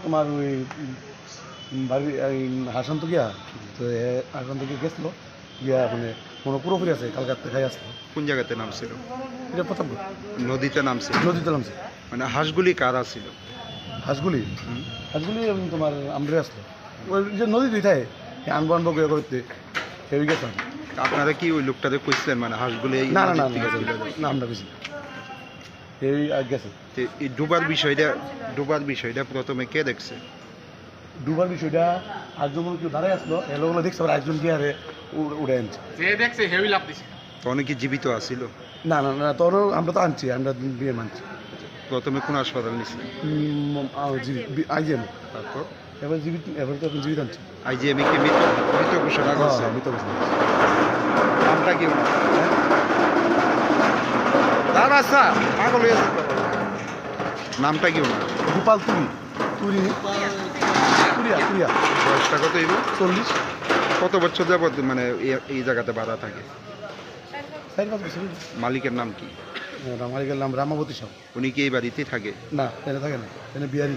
তোমার ওই বাড়ি হাসান্ত গিয়া তো হাসান্ত গিয়ে গেছিলো গিয়া মানে কোনো পুরোপুরি আছে কালকাতে খাই আসলো। কোন জায়গাতে নামছিল? এটা প্রতাপগড় নদীতে নামছিল? নদীতে নামছে। মানে হাঁসগুলি কারা ছিল? হাঁসগুলি হাঁসগুলি তোমার আমরে আসলো ওই যে নদী দিথায় আনবো আনবো করে করতে হেবি গেছিলাম। আপনারা কি ওই লোকটাতে কইছিলেন মানে হাঁসগুলি এই না না না নদীর থেকে চলে যাবে? না আমরা বেশি এই গেছে। তো এই ডুবার বিষয়টা প্রথমে কে দেখছে? ডুবার বিষয়টা আরেকজন কেউ দাঁড়ায় আসলো এলোগুলো দেখছে আবার একজন গিয়ে আরে উড়ে আনছে যে দেখছে হেভি লাভ দিছে। তো অনেকে জীবিত আসিল? না না না তোর আমরা তো আনছি আমরা বিয়ে মানছি। প্রথমে কোন হাসপাতাল নিছিলেন? আইজিএম তারপর এবার জীবিত এবার তো এখন জীবিত আনছি। আইজিএমই কি মৃত মৃত ঘোষণা করছে? আমি তো বুঝলাম নামটা কি ওনার? দাদা স্যার পাগল হয়ে যাচ্ছে। নামটা কি ওনার? গোপাল তুরি তুরি তুরিয়া তুরিয়া বয়সটা কত হইব? 40 কত বছর যাবত মানে এই জায়গাতে ভাড়া থাকে? 4-5 বছর। মালিকের নাম কি? আমার নাম রামাবতী সাহ। উনি কি এই বাড়িতেই থাকে? না এনে থাকে না এনে বিহারি।